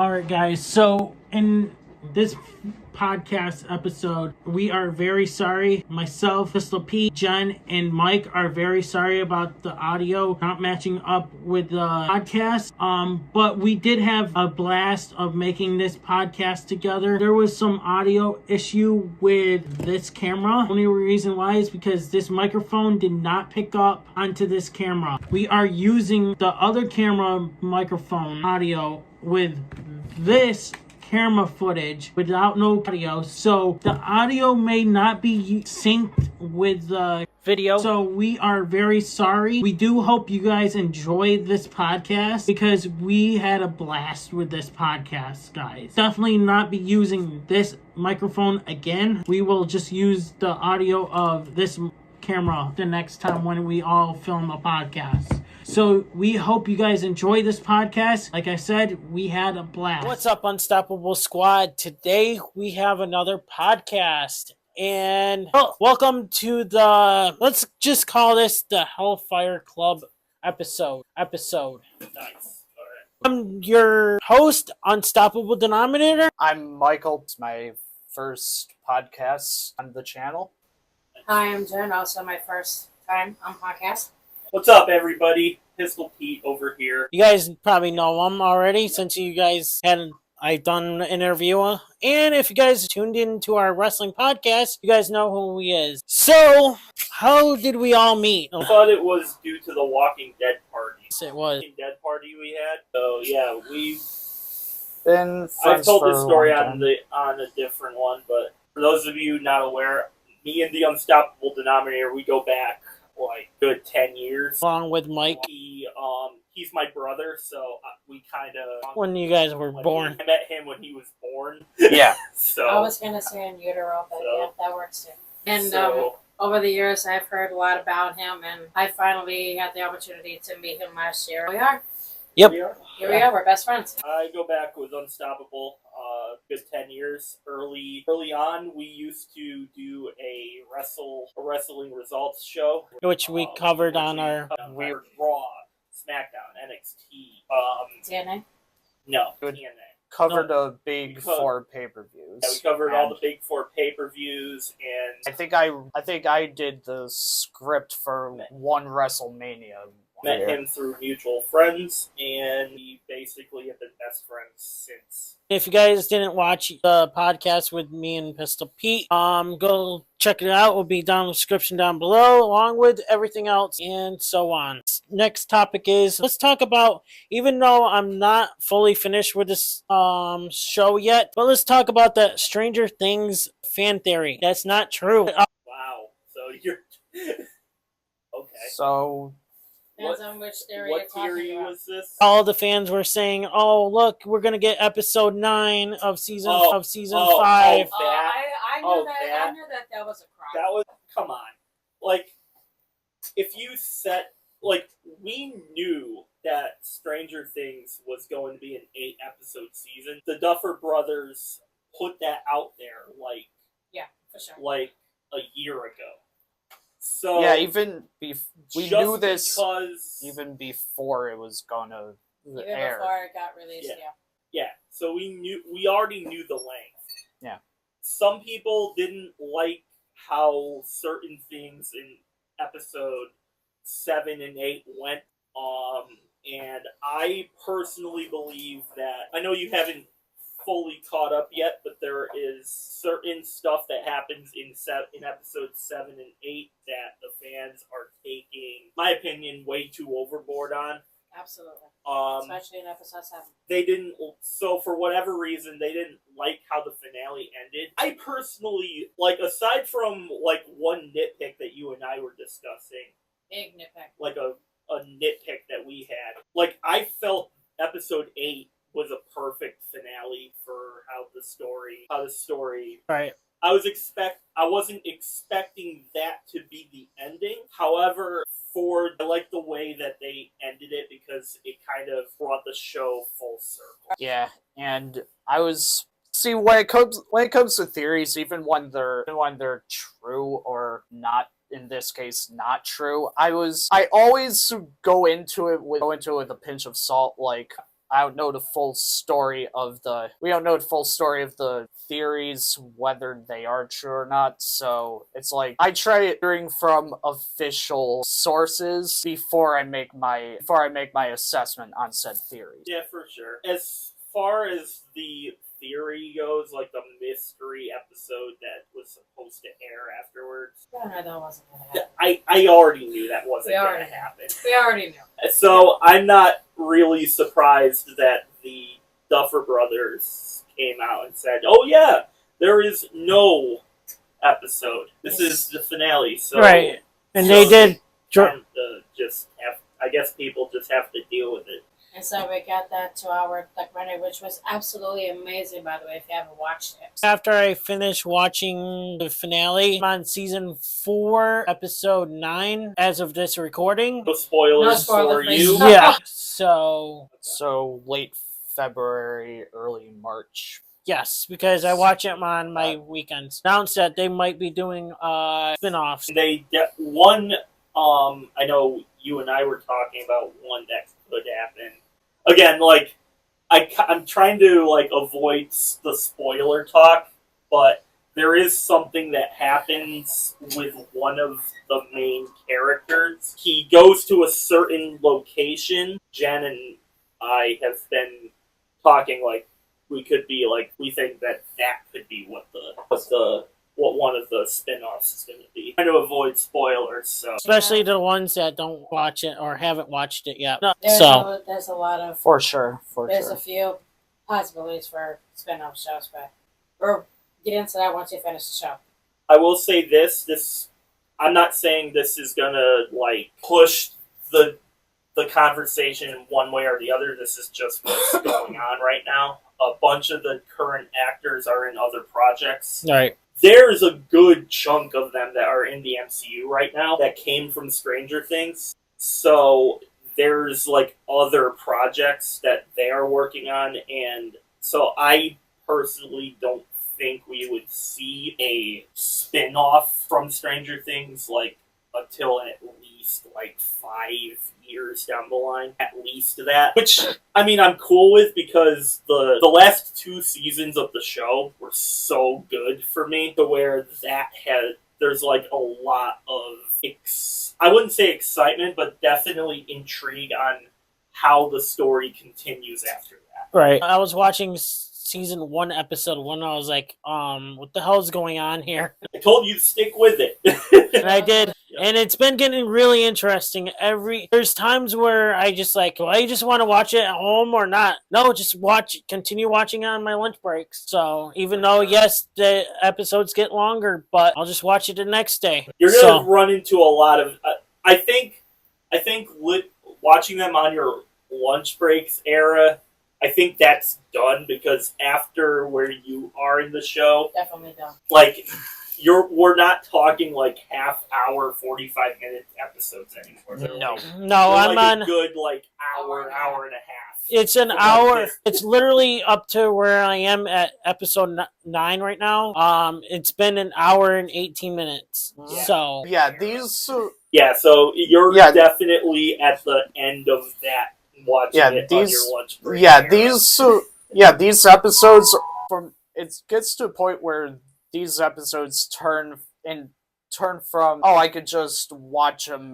All right, guys. So in this podcast episode, we are very sorry. Myself, Pistol Pete, Jen, and Mike are very sorry about the audio not matching up with the podcast. But we did have a blast of making this podcast together. There was some audio issue with this camera. Only reason why is because this microphone did not pick up onto this camera. We are using the other camera microphone audio with this camera footage without no audio, so the audio may not be synced with the video, so we are very sorry. We do hope you guys enjoy this podcast because we had a blast with this podcast, guys. Definitely not be using this microphone again. We will just use the audio of this camera the next time when we all film a podcast. So we hope you guys enjoy this podcast. Like I said, we had a blast. What's up, Unstoppable Squad? Today we have another podcast. And welcome to let's just call this the HellFire Club episode. Nice. All right. I'm your host, Unstoppable Denominator. I'm Michael. It's my first podcast on the channel. Hi, I'm Jen. Also my first time on podcast. What's up, everybody? Pistol Pete over here. You guys probably know him already since you guys I've done an interview. And if you guys tuned into our wrestling podcast, you guys know who he is. So, how did we all meet? I thought it was due to the Walking Dead party. Yes, it was. Walking Dead party we had. So, yeah, we've been I've told for this story a long on a different one, but for those of you not aware, me and the Unstoppable Denominator, we go back like good 10 years. Along with Mike. He's my brother, so we kind of... When you guys were born. I met him when he was born. Yeah. So I was going to say in utero, but yeah, that works too. And so, over the years, I've heard a lot about him, and I finally had the opportunity to meet him last year. We are. Yep. Here we are. We're best friends. I go back with Unstoppable, good 10 years. Early on, we used to do a wrestling results show, Which we covered on our... weird Raw, SmackDown, NXT. DNA? No, Good. TNA. covered the big We co- four pay-per-views. Yeah, we covered all the big four pay-per-views, and I think I did the script for one WrestleMania. met him through mutual friends, and we basically have been best friends since. If you guys didn't watch the podcast with me and Pistol Pete, go check it out. It will be down in the description down below, along with everything else and so on. Next topic is, let's talk about, even though I'm not fully finished with this show yet, but let's talk about the Stranger Things fan theory. That's not true. Wow. So you're okay. So Depends on which theory What you're talking theory about. was this? All the fans were saying, "Oh, look, we're gonna get episode 9 of season 5." Oh, I Oh, knew that was a crime. That was, come on. Like, if you set, like, we knew that Stranger Things was going to be an 8-episode season. The Duffer Brothers put that out there, For sure. like a year ago. So, yeah, even we just knew this because, even before it was gonna Even air. before it got released, Yeah. yeah. yeah, so we already knew the length. Yeah. Some people didn't like how certain things in episode 7 and 8 went. And I personally believe that, I know you haven't fully caught up yet, but there is certain stuff that happens in episodes 7 and 8 that the fans are taking, in my opinion, way too overboard on. Absolutely. Um, Especially in episode 7. They didn't, so for whatever reason, they didn't like how the finale ended. I personally, like, aside from, like, one nitpick that you and I were discussing, Big nitpick. like a nitpick that we had, like, I felt episode 8 was a perfect finale for how the story. Right. I wasn't expecting that to be the ending. However, I like the way that they ended it because it kind of brought the show full circle. Yeah, and I was when it comes to theories, even when they're true or not, in this case not true, I always go into it with a pinch of salt. Like, don't know the full story of the theories, whether they are true or not. So it's like I try hearing from official sources before I make my assessment on said theories. Yeah, for sure. As far as the theory goes, like the mystery episode that was supposed to air afterwards, No, that wasn't going to happen. I already knew that wasn't going to happen. We already knew. So I'm not really surprised that the Duffer Brothers came out and said, "Oh yeah, there is no episode. This is the finale." So Right. And so they did. I guess people just have to deal with it. And so we got that 2-hour documentary, which was absolutely amazing, by the way, if you haven't watched it. After I finished watching the finale, I'm on season 4, episode 9, as of this recording. No spoilers for for you. Yeah. So late February, early March. yes, because I watch them on my weekends. Announced that they might be doing spin-offs. I know you and I were talking about one that could happen. Again, like I'm trying to like avoid the spoiler talk, but there is something that happens with one of the main characters. He goes to a certain location. Jen and I have been talking like we think that could be what one of the spin-offs is going to be. Trying to avoid spoilers, so Especially the ones that don't watch it or haven't watched it yet. No, There's a lot of... For sure. There's a few possibilities for spin-off shows, but we'll get into that once you finish the show. I will say this I'm not saying this is gonna like push the conversation one way or the other. This is just what's going on right now. A bunch of the current actors are in other projects. right. There's a good chunk of them that are in the MCU right now that came from Stranger Things. So there's like other projects that they are working on, and so I personally don't think we would see a spin-off from Stranger Things like until at least like 5 years down the line, at least that. Which I mean, I'm cool with because the last 2 seasons of the show were so good for me to where there's like a lot of I wouldn't say excitement, but definitely intrigue on how the story continues after that. Right. I was watching season 1, episode 1, and I was like, what the hell is going on here? I told you to stick with it. And I did. And it's been getting really interesting. There's times where I just like, do I just want to watch it at home or not? No, just continue watching it on my lunch breaks. So even though, yes, the episodes get longer, but I'll just watch it the next day. You're going to run into a lot of, I think watching them on your lunch breaks era, I think that's done because after where you are in the show, Definitely done. like, we're not talking like half hour, 45-minute episodes anymore. No. I'm like on a good like hour and a half. It's an hour. It's literally up to where I am at episode 9 right now. It's been an hour and 18 minutes. Yeah. So so you're definitely at the end of that watching it on your lunch break. These episodes it gets to a point where these episodes turn from I could just watch them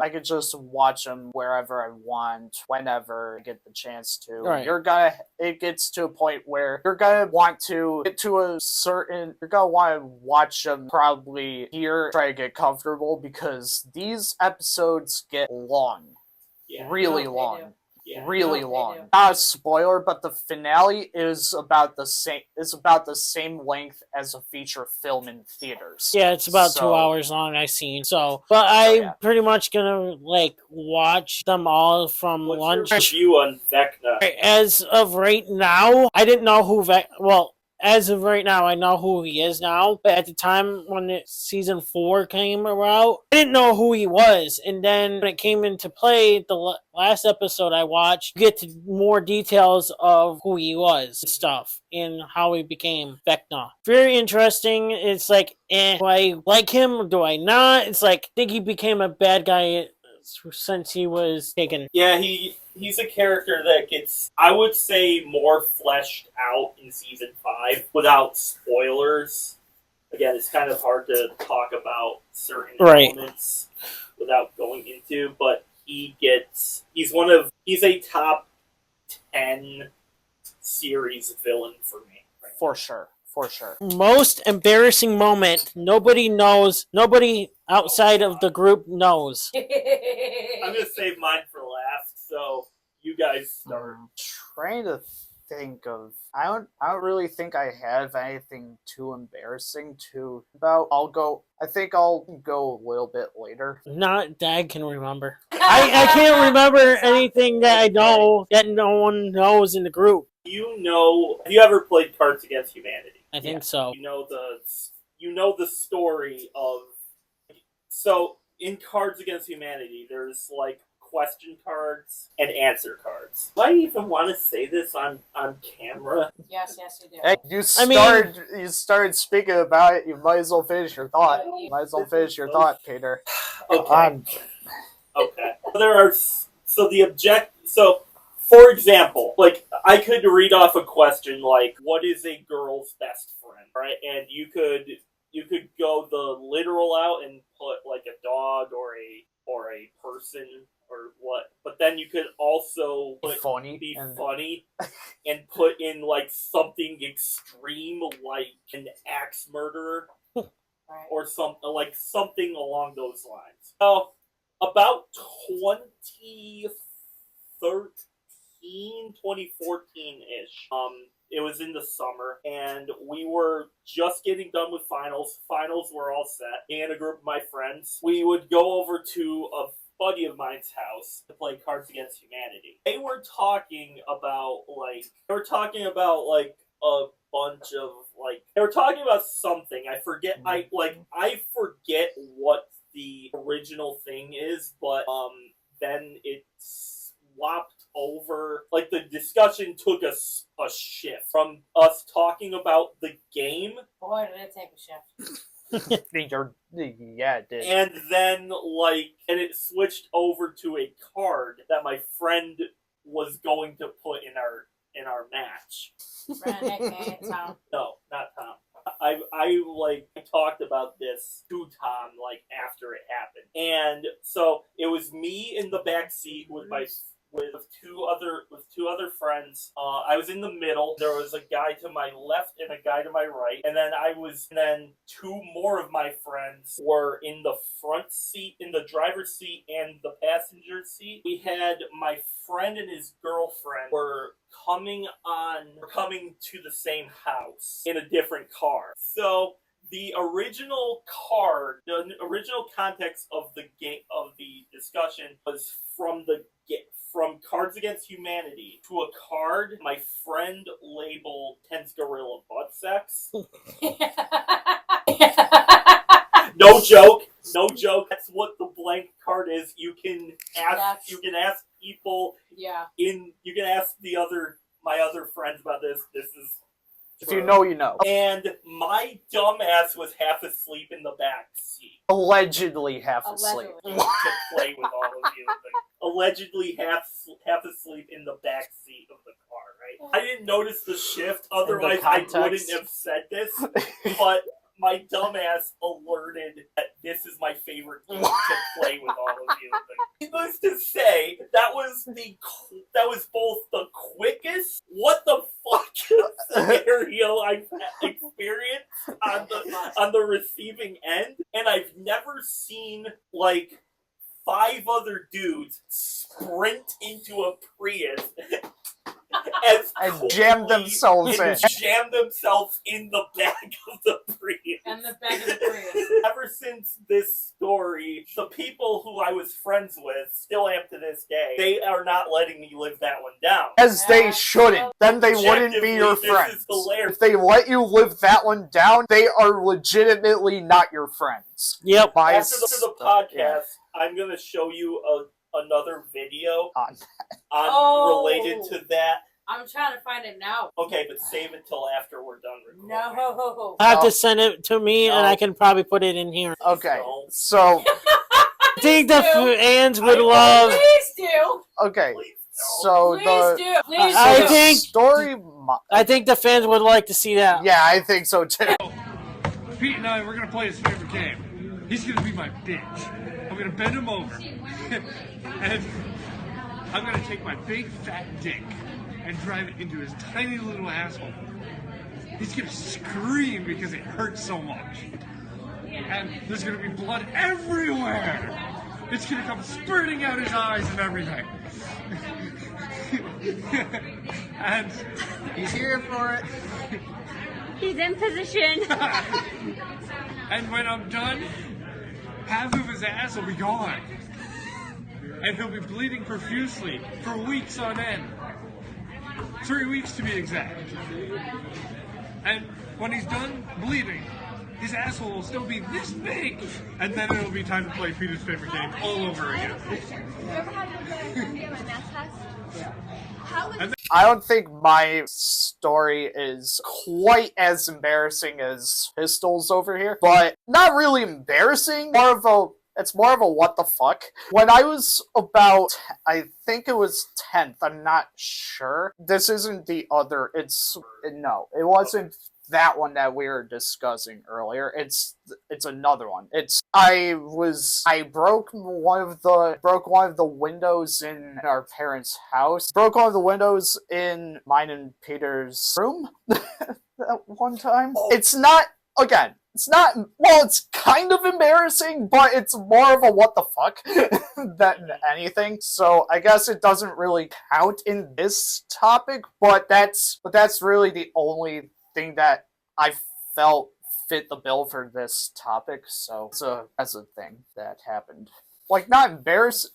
wherever I want, whenever I get the chance to. Right. It gets to a point where you're gonna want to watch them probably here, try to get comfortable because these episodes get long. Yeah. Really No, long. they do. Yeah. Really No, they long. do. Not a spoiler, but the finale is about the same length as a feature film in theaters. yeah, it's about 2 hours long. I've seen. But I'm pretty much gonna like watch them all from What's lunch. your review on Vecna? As of right now, I didn't know who as of right now, I know who he is now. But at the time when season 4 came around, I didn't know who he was. And then when it came into play, the last episode I watched, you get to more details of who he was and stuff and how he became Vecna. Very interesting. It's like, do I like him or do I not? It's like, I think he became a bad guy since he was taken. Yeah, he's a character that gets, I would say, more fleshed out in season 5 without spoilers. Again, it's kind of hard to talk about certain elements without going into, but he's a top 10 series villain for me. For sure. Most embarrassing moment. Nobody outside of the group knows. I'm going to save mine for last, so you guys start. Trying to think of. I don't really think I have anything too embarrassing to about. I think I'll go a little bit later. Not that I can remember. I can't remember anything that I know that no one knows in the group. Have you ever played Cards Against Humanity? I think so. You know the story of. So in Cards Against Humanity, there's like question cards and answer cards. Do I even want to say this on camera? Yes, you do. Hey, you started speaking about it. You might as well finish your thought. Peter. Okay. Okay. For example, like I could read off a question like, "What is a girl's best friend?" Right, and you could go the literal out and put like a dog or a person or what, but then you could also be funny and put in like something extreme like an axe murderer or something along those lines. So about 2014-ish. It was in the summer, and we were just getting done with finals. Finals were all set. Me and a group of my friends, we would go over to a buddy of mine's house to play Cards Against Humanity. They were talking about something. I forget. I forget what the original thing is, but then it swapped over. Like the discussion took a shift from us talking about the game. Boy, did it take a shift. Yeah, it did. And then it switched over to a card that my friend was going to put in our match. Tom. No, not Tom. I talked about this to Tom after it happened, and so it was me in the back seat with two other friends. I was in the middle. There was a guy to my left and a guy to my right, and then two more of my friends were in the front seat, in the driver's seat and the passenger seat. We had my friend and his girlfriend were coming to the same house in a different car. So the original context of the game, of the discussion, was from Cards Against Humanity to a card my friend labeled Tense Gorilla Butt Sex. No joke. That's what the blank card is. You can ask people. Yeah. You can ask my other friends about this. This is. If you know, you know. And my dumb ass was half asleep in the back seat. Allegedly half asleep. To play with all of you. Allegedly half asleep in the back seat of the car, right? I didn't notice the shift, otherwise I wouldn't have said this, but my dumbass alerted that this is my favorite game to play with all of you. Needless to say, that was both the quickest what the fuck scenario I've experienced on the receiving end, and I've never seen 5 other dudes sprint into a Prius and jam themselves in the back of the Prius. And the back of the Prius. Ever since this story, the people who I was friends with, still am to this day, they are not letting me live that one down. As they shouldn't. Then they wouldn't be your friends. If they let you live that one down, they are legitimately not your friends. Yep. After the podcast, I'm going to show you another video related to that. I'm trying to find it now. Okay, but save it till after we're done recording. No. I have to send it to me, and I can probably put it in here. Okay, so I think the fans would love. Please do. Okay, so Please do. Please do. I think story. I think the fans would like to see that. Yeah, I think so too. Pete and I, we're gonna play his favorite game. He's gonna be my bitch. I'm gonna bend him over. And I'm gonna take my big fat dick and drive it into his tiny little asshole. He's gonna scream because it hurts so much. And there's gonna be blood everywhere. It's gonna come spurting out his eyes and everything. And he's here for it. He's in position. And when I'm done, half of his ass will be gone. And he'll be bleeding profusely for weeks on end. 3 weeks to be exact. And when he's done bleeding, his asshole will still be this big. And then it'll be time to play Peter's favorite game all over again. You ever had to get my math test? Yeah. I don't think my story is quite as embarrassing as Pistol's over here, but not really embarrassing. It's more of a what the fuck. When I was about, I think it was 10th, I'm not sure. This isn't the other, it wasn't that one that we were discussing earlier. It's another one. I broke one of the windows in our parents' house. Broke one of the windows in mine and Peter's room that one time. It's kind of embarrassing, but it's more of a what the fuck than anything. So I guess it doesn't really count in this topic, but that's really the only thing that I felt fit the bill for this topic. So that's a thing that happened. Like, not embarrassing.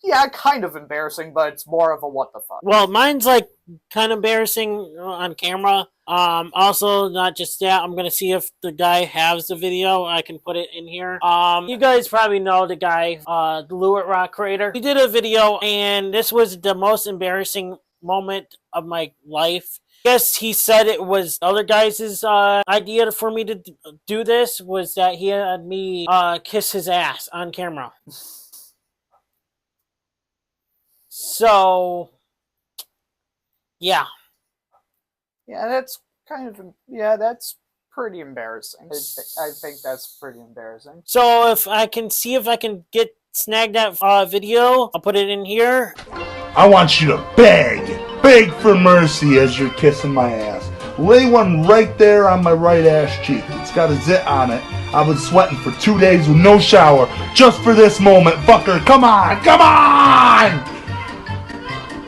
Yeah, kind of embarrassing, but it's more of a what the fuck. Well, mine's like kind of embarrassing on camera. Also, not just that, I'm gonna see if the guy has the video. I can put it in here. You guys probably know the guy, the Lewis Rock creator. He did a video, and this was the most embarrassing moment of my life. Yes, he said it was other guys' idea for me to do this, was that he had me kiss his ass on camera. So, yeah. Yeah, that's pretty embarrassing. I think that's pretty embarrassing. So if I can see if I can snag that video, I'll put it in here. I want you to beg for mercy as you're kissing my ass. Lay one right there on my right ass cheek. It's got a zit on it. I've been sweating for 2 days with no shower just for this moment, fucker. Come on!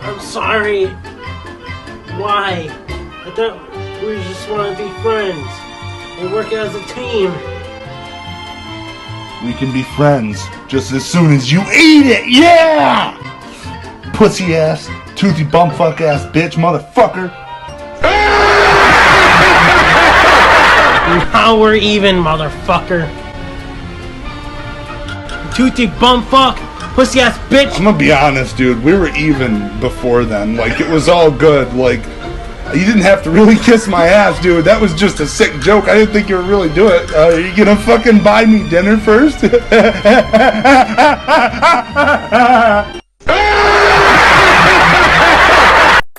I'm sorry. Why? I thought we just want to be friends and work as a team. We can be friends just as soon as you eat it, yeah! Pussy ass, toothy bumfuck ass bitch, motherfucker. Now we're even, motherfucker. Toothy bumfuck, pussy ass bitch. I'm gonna be honest, dude. We were even before then. Like, it was all good. Like, you didn't have to really kiss my ass, dude. That was just a sick joke. I didn't think you would really do it. Are you gonna fucking buy me dinner first?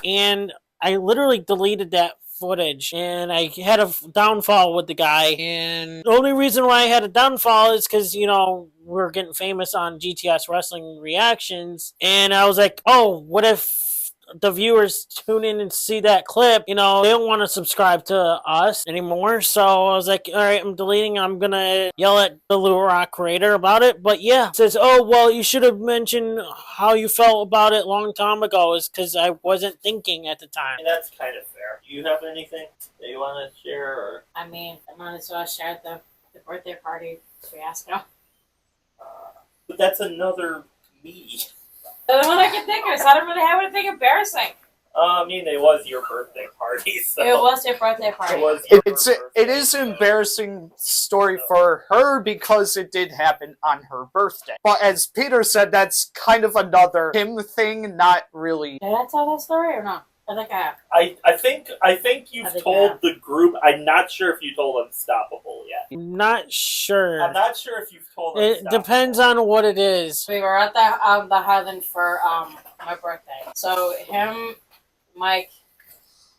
And I literally deleted that footage, and I had a downfall with the guy. And the only reason why I had a downfall is because, we're getting famous on GTS Wrestling Reactions. And I was like, oh, what if the viewers tune in and see that clip? They don't want to subscribe to us anymore. So I was like, all right, I'm deleting. I'm going to yell at the Lou Rock creator about it. But yeah, it says, oh, well, you should have mentioned how you felt about it a long time ago, is because I wasn't thinking at the time. And that's kind of fair. Do you have anything that you want to share? Or? I mean, I might as well share the birthday party fiasco. But that's another me. The one I can think of, so I don't really have anything embarrassing. I mean, it was your birthday party, so... It was your birthday party. It is an embarrassing story for her because it did happen on her birthday. But as Peter said, that's kind of another him thing, not really... Did I tell that story or not? I think I have. I think you've told the group. I'm not sure if you told Unstoppable yet. Not sure. I'm not sure if you've told hold on. It Stop. depends on what it is. We were at the Highland for my birthday. So him, Mike,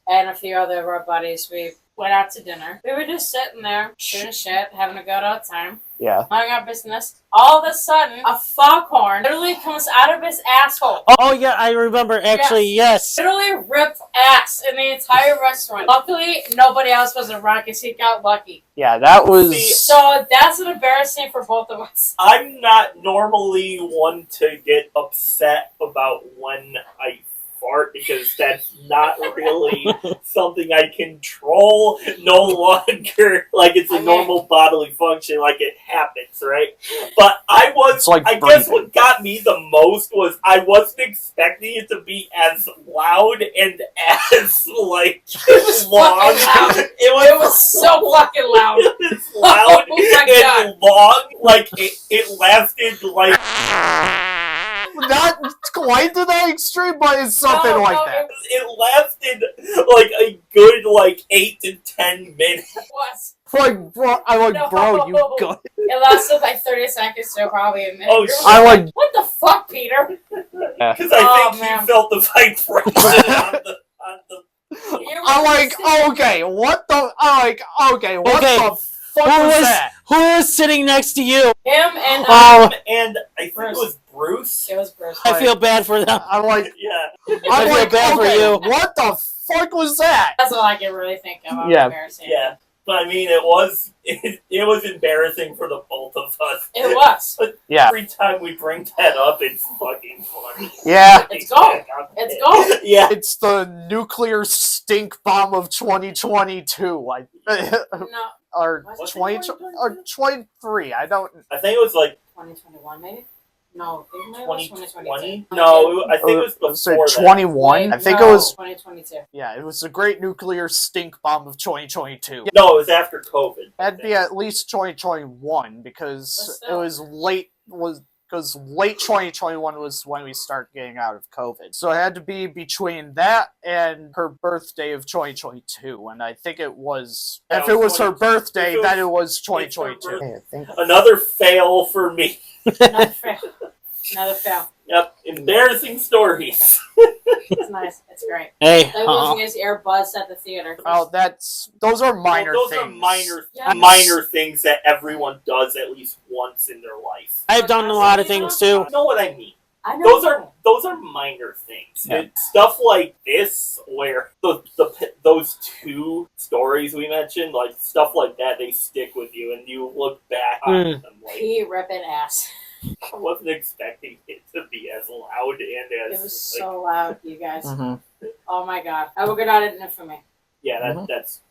and a few other of our buddies, we went out to dinner. We were just sitting there, shooting shit, having a good old time. Yeah. Minding our business. All of a sudden, a foghorn literally comes out of his asshole. Oh, yeah, I remember. Actually, yes. Literally ripped ass in the entire restaurant. Luckily, nobody else was around because he got lucky. Yeah, that was... So that's an embarrassing for both of us. I'm not normally one to get upset about when I fart because that's not really something I control no longer. Like it's a normal bodily function, like it happens, right? But I guess what got me the most was I wasn't expecting it to be as loud and as like long. It was so fucking loud. It was loud and long. Like it lasted like not quite to that extreme, but it's something like that. It lasted like a good 8 to 10 minutes. What? Bro, you good? It lasted like 30 seconds, so probably a minute. Oh, shit. What the fuck, Peter? Because I think he felt the vibration on the okay, what the... what the fuck was that? Who was sitting next to you? Him and... and I think it was Bruce. It was Bruce. I feel bad for them. Yeah. I feel bad for you. What the fuck was that? That's all I can really think of. Yeah. Embarrassing. Yeah. But I mean, it was embarrassing for the both of us. It was. But yeah. Every time we bring that up, it's fucking funny. Yeah. It's gone. It's gone. Yeah. It's the nuclear stink bomb of 2022. No. Or Was it 23. I don't... I think it was 2021, maybe? No, it was 2020? No, I think it was before 21? I think it was... 2022. Yeah, it was the great nuclear stink bomb of 2022. No, it was after COVID. It had to be at least 2021, because it was late... Because late 2021 was when we started getting out of COVID. So it had to be between that and her birthday of 2022. And I think it was... If it was her birthday, then it was 2022. Another fail for me. Another fail. Another fail. Yep, embarrassing stories. It's nice. It's great. Hey, like losing his earbuds at the theater. Oh, those are minor things. Those are minor things that everyone does at least once in their life. I've done a lot of things too. You know what I mean? I know. Those are minor things. Yeah. Stuff like this, where those two stories we mentioned, like stuff like that, they stick with you, and you look back on them like He ripping ass. I wasn't expecting it to be as loud and as... It was so loud, you guys. Mm-hmm. Oh my god. I will get out in infamy. Yeah, that's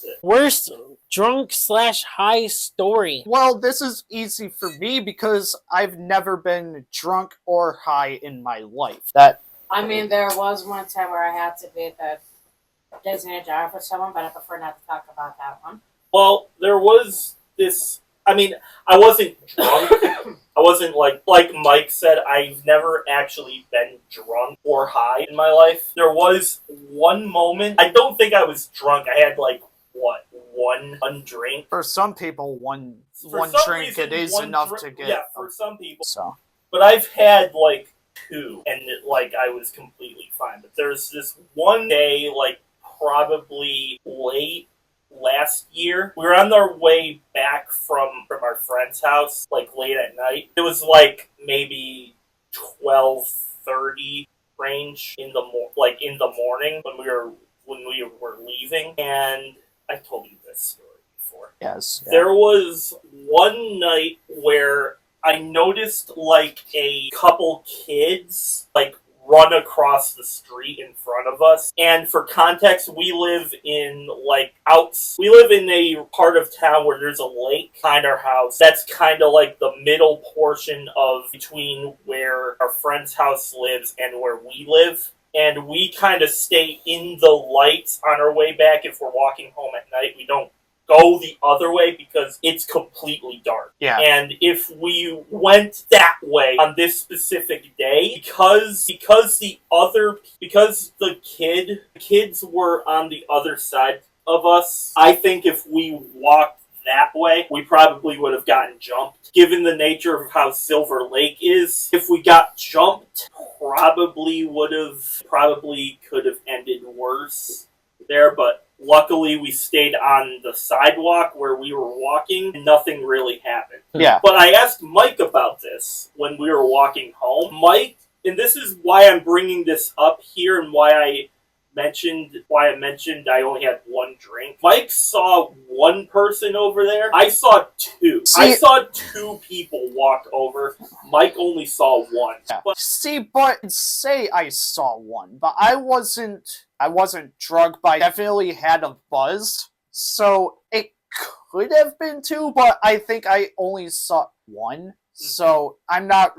it. Worst drunk/high story. Well, this is easy for me because I've never been drunk or high in my life. I mean, there was one time where I had to be the designated driver for someone, but I prefer not to talk about that one. Well, there was this... I mean, I wasn't drunk. I wasn't like Mike said, I've never actually been drunk or high in my life. There was one moment, I don't think I was drunk. I had one drink. For some people, one drink it is enough to get. Yeah, for some people. So. But I've had two, and I was completely fine. But there's this one day, probably late last year, we were on our way back from our friend's house, late at night. It was maybe 12:30 range in the morning when we were leaving, and I told you this story before. Yes. Yeah. There was one night where I noticed a couple kids run across the street in front of us. And for context, we live in a part of town where there's a lake behind our house. That's kind of the middle portion of between where our friend's house lives and where we live. And we kind of stay in the lights on our way back if we're walking home at night. We don't go the other way because it's completely dark. Yeah. And if we went that way on this specific day, because the kids were on the other side of us, I think if we walked that way, we probably would have gotten jumped. Given the nature of how Silver Lake is, if we got jumped, probably could have ended worse there, but luckily we stayed on the sidewalk where we were walking and nothing really happened. Yeah. But I asked Mike about this when we were walking home. Mike, and this is why I'm bringing this up here and why I mentioned I only had one drink. Mike saw one person over there. I saw two. I saw two people walk over. Mike only saw one. Yeah. But say I saw one, but I wasn't drunk, but I definitely had a buzz. So it could have been two, but I think I only saw one. So I'm not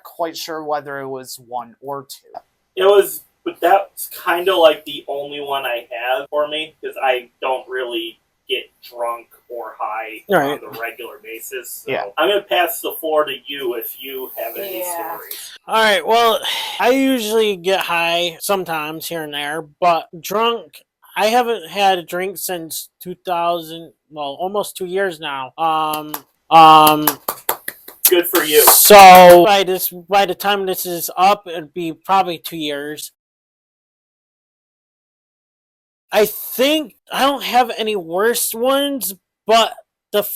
quite sure whether it was one or two. But that's kind of like the only one I have for me, because I don't really get drunk or high on the regular basis. So I'm going to pass the floor to you if you have any stories. Alright, well, I usually get high sometimes here and there, but drunk, I haven't had a drink since 2000, well, almost 2 years now. Good for you. So, by the time this is up, it'd be probably 2 years. I think I don't have any worst ones, but the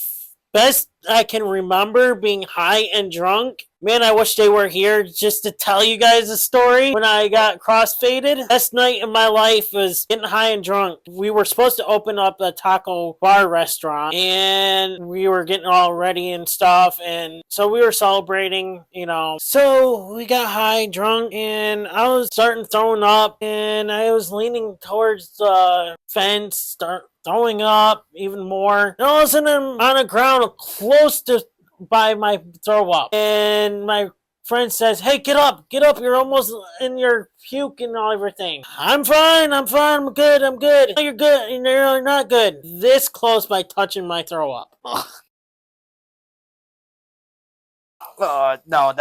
best I can remember being high and drunk. Man, I wish they were here just to tell you guys a story. When I got crossfaded, best night in my life was getting high and drunk. We were supposed to open up a taco bar restaurant, and we were getting all ready and stuff, and so we were celebrating, So we got high, drunk, and I was starting throwing up, and I was leaning towards the fence, throwing up even more. And all of a sudden, I'm on the ground close to by my throw up, and my friend says, "Hey, get up, you're almost in your puke and everything." I'm fine, I'm good. No, you're good, and you're not good. This close by touching my throw up. That would not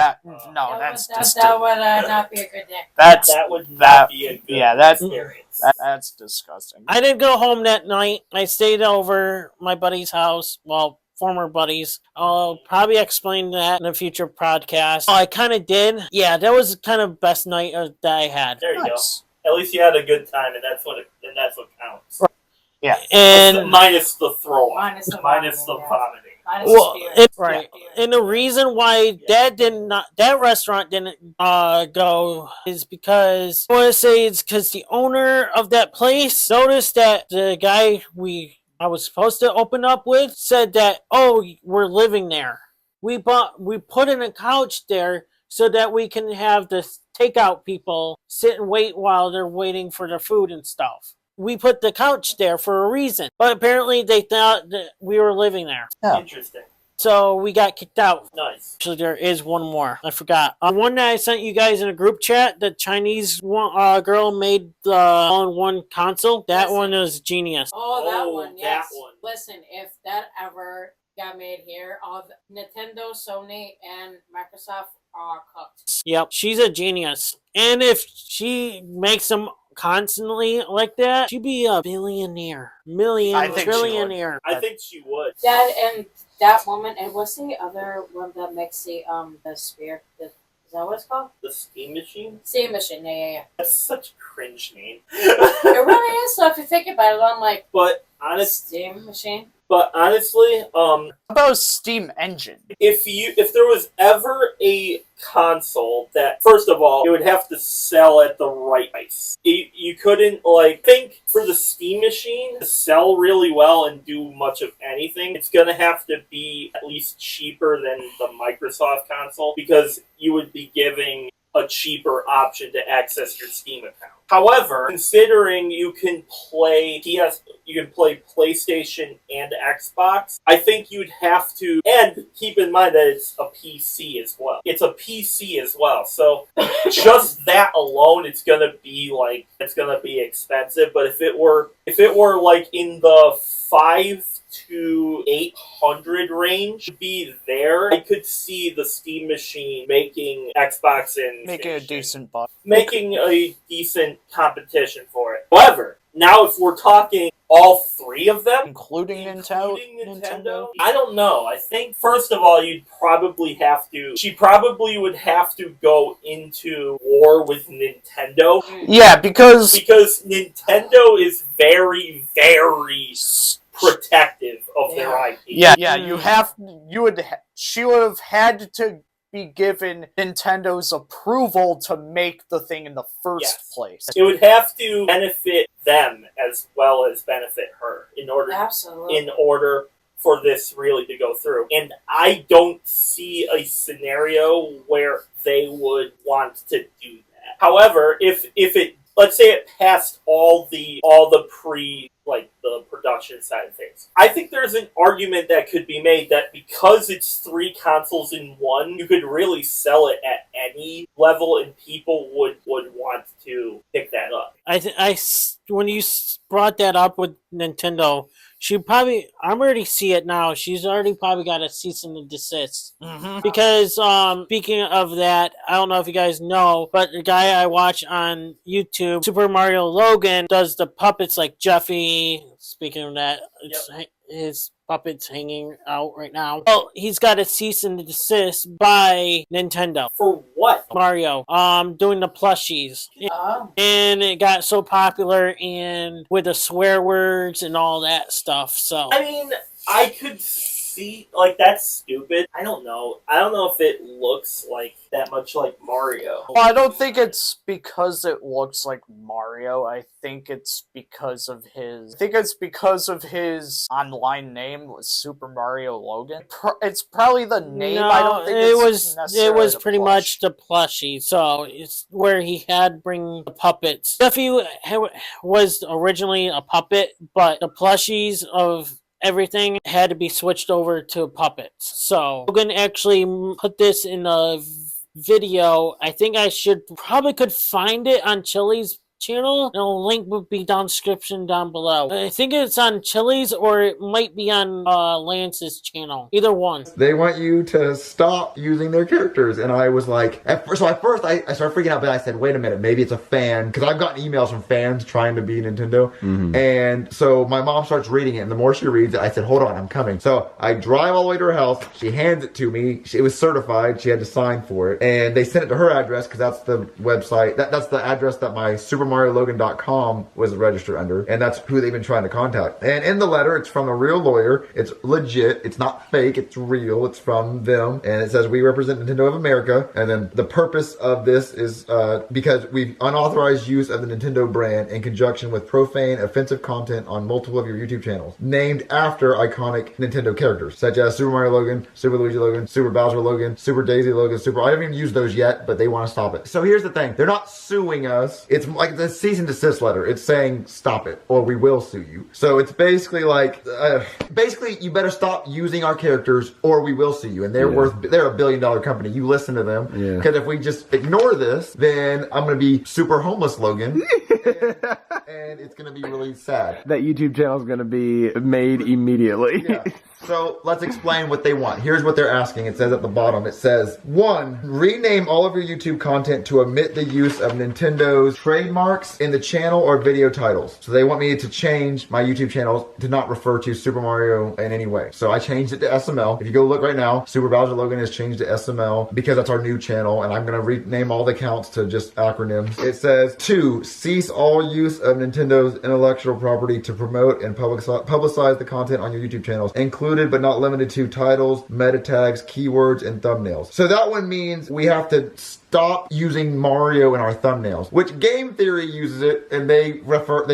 be a good day. That would not be a good experience. That's disgusting. I didn't go home that night. I stayed over my buddy's house. Well, former buddies. I'll probably explain that in a future podcast. I kind of did. Yeah, that was kind of best night that I had. There you go. At least you had a good time, and that's what counts. Right. Yeah. And minus the throw up. Minus the vomiting. Right. And the reason why that restaurant didn't go is because I want to say it's because the owner of that place noticed that the guy I was supposed to open up with said that, "Oh, we're living there. We put in a couch there so that we can have the takeout people sit and wait while they're waiting for their food and stuff. We put the couch there for a reason, but apparently they thought that we were living there." Yeah. Interesting. So we got kicked out. Nice. Actually, there is one more. I forgot. One that I sent you guys in a group chat, the Chinese girl made the all-in-one console. That one is genius. Oh, that one, yes. That one. Listen, if that ever got made here, all Nintendo, Sony, and Microsoft are cooked. Yep, she's a genius. And if she makes them constantly like that, she'd be a billionaire. Trillionaire. I think she would. That woman, and what's the other one that makes the sphere? Is that what it's called? The steam machine? Steam machine, yeah. That's such a cringe name. It really is, so if you think about it, I'm like, steam machine? But honestly, how about a steam engine? If there was ever a console that, first of all, it would have to sell at the right price. You couldn't, think for the Steam machine to sell really well and do much of anything, it's going to have to be at least cheaper than the Microsoft console, because you would be giving a cheaper option to access your Steam account. However, considering you can play PlayStation and Xbox, I think you'd have to, and keep in mind that it's a PC as well. It's a PC as well, so just that alone, it's gonna be expensive. But if it were in the $500 to $800 range to be there, I could see the Steam machine making Xbox and making a decent buck. Making a decent competition for it. However, Now, if we're talking all three of them, including Nintendo, I don't know. I think, first of all, she probably would have to go into war with Nintendo. Yeah, because Nintendo is very, very protective of their IP. Yeah, she would have had to be given Nintendo's approval to make the thing in the first place. It would have to benefit them as well as benefit her in order for this really to go through. And I don't see a scenario where they would want to do that. However, if it, let's say it passed all the the production side of things, I think there's an argument that could be made that because it's 3 consoles in one, you could really sell it at any level and people would want to pick that up. When you brought that up with Nintendo, I'm already see it now. She's already probably got a cease and desist. Mm-hmm. Because, speaking of that, I don't know if you guys know, but the guy I watch on YouTube, Super Mario Logan, does the puppets like Jeffy. Speaking of that, his puppets hanging out right now. Well, he's got a cease and desist by Nintendo. For what? Mario. Doing the plushies. And it got so popular and with the swear words and all that stuff, so. I mean, I could see, that's stupid. I don't know if it looks like that much like Mario. Well, I don't think it's because it looks like Mario. I think it's because of his online name was Super Mario Logan. It's probably the name. No, I don't think it was pretty much the plushie. So it's where he had bring the puppets. Jeffy was originally a puppet, but the plushies of everything had to be switched over to puppets. So Logan actually put this in a video. I think I could find it on Chili's channel. The link would be down description down below. I think it's on Chili's or it might be on Lance's channel. Either one. They want you to stop using their characters, and I was like, at first I started freaking out, but I said, wait a minute, maybe it's a fan, because I've gotten emails from fans trying to be Nintendo, and so my mom starts reading it, and the more she reads it, I said, hold on, I'm coming. So I drive all the way to her house, she hands it to me, it was certified, she had to sign for it, and they sent it to her address, because that's the website, that's the address that my SuperMarioLogan.com was registered under, and that's who they've been trying to contact. And in the letter, it's from a real lawyer, it's legit, it's not fake, it's real, it's from them, and it says, we represent Nintendo of America, and then the purpose of this is because we've unauthorized use of the Nintendo brand in conjunction with profane, offensive content on multiple of your YouTube channels, named after iconic Nintendo characters, such as Super Mario Logan, Super Luigi Logan, Super Bowser Logan, Super Daisy Logan, I haven't even used those yet, but they want to stop it. So here's the thing, they're not suing us, it's like the cease and desist letter, it's saying stop it, or we will sue you. So it's basically like, basically you better stop using our characters or we will sue you, and they're a $1 billion company. You listen to them, because if we just ignore this, then I'm gonna be Super Homeless Logan, and it's gonna be really sad. That YouTube channel is gonna be made immediately. So let's explain what they want. Here's what they're asking. It says at the bottom, it says, 1, rename all of your YouTube content to omit the use of Nintendo's trademarks in the channel or video titles. So they want me to change my YouTube channel to not refer to Super Mario in any way. So I changed it to SML. If you go look right now, Super Bowser Logan is changed to SML because that's our new channel, and I'm gonna rename all the accounts to just acronyms. It says, 2, cease all use of Nintendo's intellectual property to promote and publicize the content on your YouTube channels, including but not limited to titles, meta tags, keywords, and thumbnails. So that one means we have to stop using Mario in our thumbnails, which Game Theory uses it, and they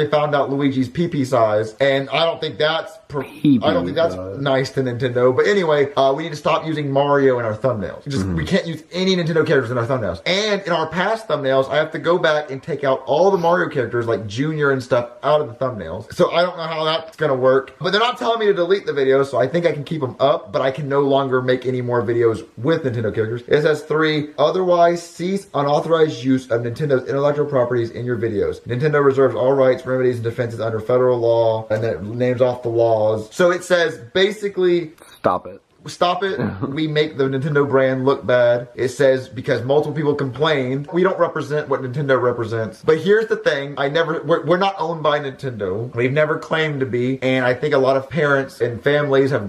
found out Luigi's PP size, and I don't think that's nice to Nintendo. But anyway, we need to stop using Mario in our thumbnails. We can't use any Nintendo characters in our thumbnails. And in our past thumbnails, I have to go back and take out all the Mario characters like Junior and stuff out of the thumbnails. So I don't know how that's gonna work. But they're not telling me to delete the videos, so I think I can keep them up, but I can no longer make any more videos with Nintendo characters. It says 3, otherwise cease unauthorized use of Nintendo's intellectual properties in your videos. Nintendo reserves all rights, remedies, and defenses under federal law, and then it names off the laws. So it says basically, stop it. stop it. We make the Nintendo brand look bad. It says because multiple people complained, we don't represent what Nintendo represents. But here's the thing, we're not owned by Nintendo. We've never claimed to be, and I think a lot of parents and families have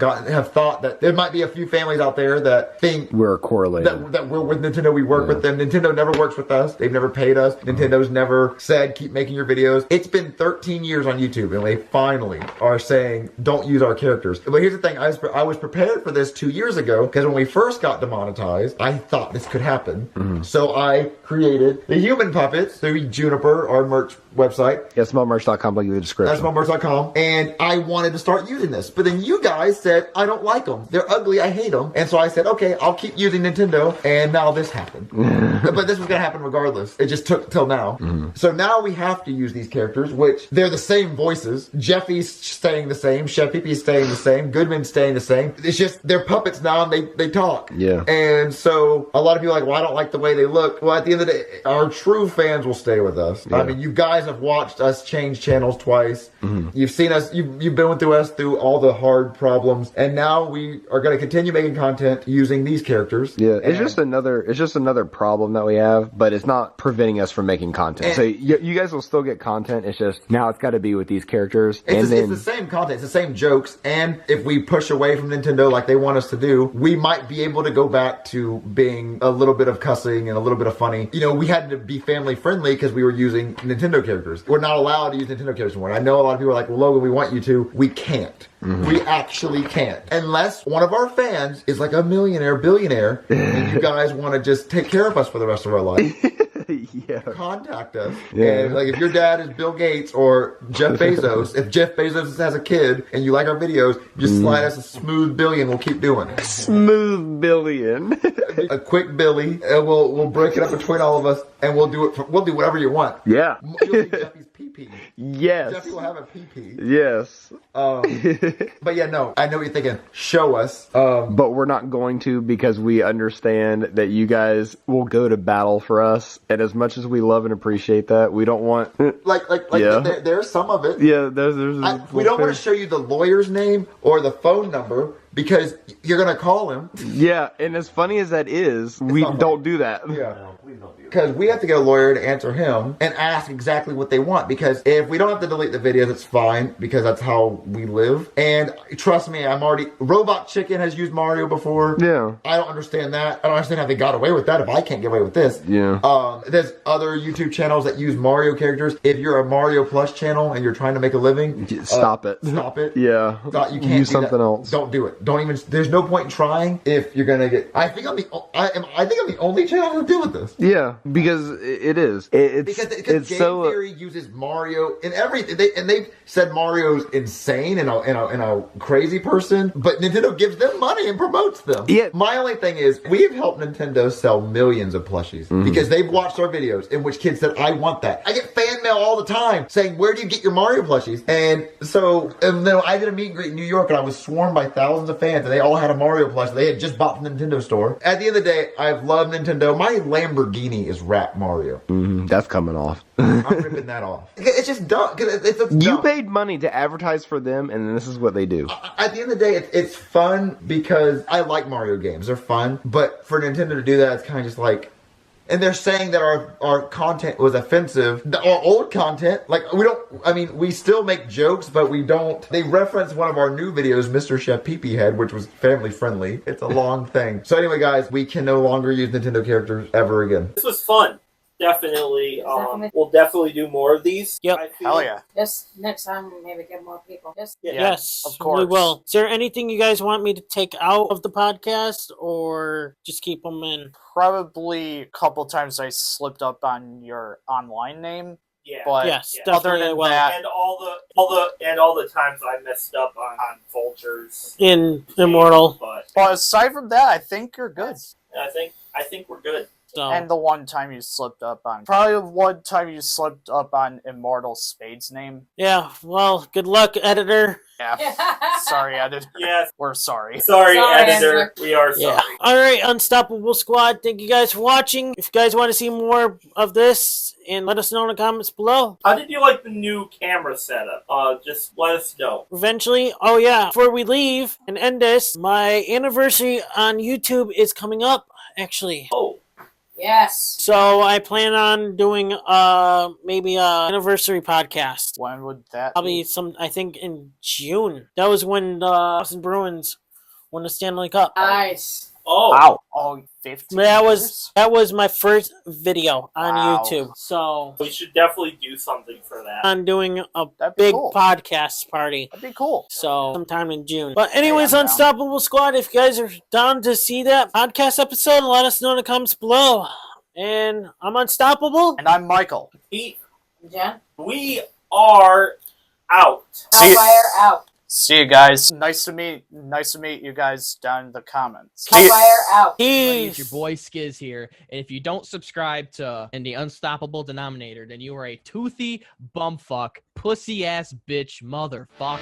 thought that there might be a few families out there that think we're correlated. That we're with Nintendo, we work with them. Nintendo never works with us. They've never paid us. Nintendo's never said keep making your videos. It's been 13 years on YouTube, and they finally are saying don't use our characters. But here's the thing, I was prepared for this 2 years ago, because when we first got demonetized, I thought this could happen. So I created the human puppets through Juniper, our merch website. Yeah, smallmerch.com, link in the description. That's smallmerch.com. And I wanted to start using this. But then you guys said, I don't like them. They're ugly, I hate them. And so I said, okay, I'll keep using Nintendo. And now this happened. But this was going to happen regardless. It just took till now. So now we have to use these characters, which they're the same voices. Jeffy's staying the same. Chef Pee-Pee's staying the same. Goodman's staying the same. It's just they're puppets now and they talk. Yeah. And so a lot of people are like, well, I don't like the way they look. Well, at the end of the day, our true fans will stay with us. Yeah. I mean, you guys have watched us change channels twice. You've seen us, you've been through us through all the hard problems. And now we are going to continue making content using these characters. Yeah, it's just another problem that we have, but it's not preventing us from making content. So you guys will still get content. It's just now it's got to be with these characters. It's the same content. It's the same jokes. And if we push away from Nintendo like they want us to do, we might be able to go back to being a little bit of cussing and a little bit of funny. You know, we had to be family friendly because we were using Nintendo characters. We're not allowed to use Nintendo characters anymore. I know a lot of people are like, well, Logan, we want you to. We can't. We actually can't. Unless one of our fans is like a millionaire, billionaire, and you guys want to just take care of us for the rest of our life. Yeah. Contact us. Yeah. And like if your dad is Bill Gates or Jeff Bezos, if Jeff Bezos has a kid and you like our videos, just slide us a smooth billion. We'll keep doing it. Smooth billion. A quick Billy, and we'll break it up between all of us, and we'll do it. We'll do whatever you want. Yeah. You'll be Jeffy's PP. Yes. Jeffy will have a PP. Yes. But yeah, no, I know what you're thinking. Show us. But we're not going to, because we understand that you guys will go to battle for us, and as much as we love and appreciate that, we don't want yeah. There's some of it. Yeah, we don't want to show you the lawyer's name or the phone number because you're gonna call him. Yeah, and as funny as that is, we don't do that. Yeah. No, please don't do that. Because we have to get a lawyer to answer him and ask exactly what they want. Because if we don't have to delete the videos, it's fine because that's how we live. And trust me, Robot Chicken has used Mario before. Yeah. I don't understand that. I don't understand how they got away with that if I can't get away with this. Yeah. There's other YouTube channels that use Mario characters. If you're a Mario Plus channel and you're trying to make a living, stop it. Stop it. Yeah. You can't use something else. Don't do it. Don't even. There's no point in trying if you're gonna get. I think I'm the only channel to deal with this. Yeah, because it is. Because Game Theory uses Mario in everything. They've said Mario's insane and a crazy person, but Nintendo gives them money and promotes them. Yeah. My only thing is we've helped Nintendo sell millions of plushies because they've watched our videos in which kids said, "I want that." I get fan mail all the time saying, "Where do you get your Mario plushies?" And then I did a meet and greet in New York, and I was swarmed by thousands of fans, and they all had a Mario plush they had just bought from the Nintendo store. At the end of the day, I've loved Nintendo. My Lamborghini is wrapped Mario. That's coming off. I'm ripping that off. It's just dumb. You paid money to advertise for them, and this is what they do. At the end of the day, it's fun because I like Mario games. They're fun. But for Nintendo to do that, it's kind of just like... And they're saying that our content was offensive. Our old content, we still make jokes, but we don't. They reference one of our new videos, Mr. Chef Pee-Pee Head, which was family friendly. It's a long thing. So anyway, guys, we can no longer use Nintendo characters ever again. This was fun. Definitely. We'll definitely do more of these. Yep. Hell yeah. Just next time, maybe get more people. Yes, of course. we will. Is there anything you guys want me to take out of the podcast, or just keep them in? Probably a couple times I slipped up on your online name. Yeah. But yes, other than that, and all the times I messed up on Vultures in Immortal. But aside from that, I think you're good. I think we're good. So. And the one time you slipped up on Immortal Spades name. Yeah, well, good luck, editor. Yeah. Sorry, editor. Yes. We're sorry. Sorry, Sorry, editor. editor. We are sorry. All right, Unstoppable Squad. Thank you guys for watching. If you guys want to see more of this, and let us know in the comments below. How did you like the new camera setup? Just let us know. Eventually, oh yeah, before we leave and end this, my anniversary on YouTube is coming up, actually. Oh. Yes. So I plan on doing maybe a anniversary podcast. When would that Probably I think in June. That was when the Boston Bruins won the Stanley Cup. Nice. Oh. Wow. Oh, 15 That years? was my first video on Wow. YouTube. So We should definitely do something for that. I'm doing a That'd be big cool. podcast party. That'd be cool. So sometime in June. But anyways, Hey, I'm down. Unstoppable Squad, if you guys are down to see that podcast episode, let us know in the comments below. And I'm Unstoppable. And I'm Michael. Pete, Jen? we are out. See- HellFire out. See you guys. Nice to meet you guys down in the comments. See- HellFire out. It's your Peace. boy Skiz here, and if you don't subscribe to the Unstoppable Denominator, then you are a toothy bumfuck, pussy ass bitch motherfucker.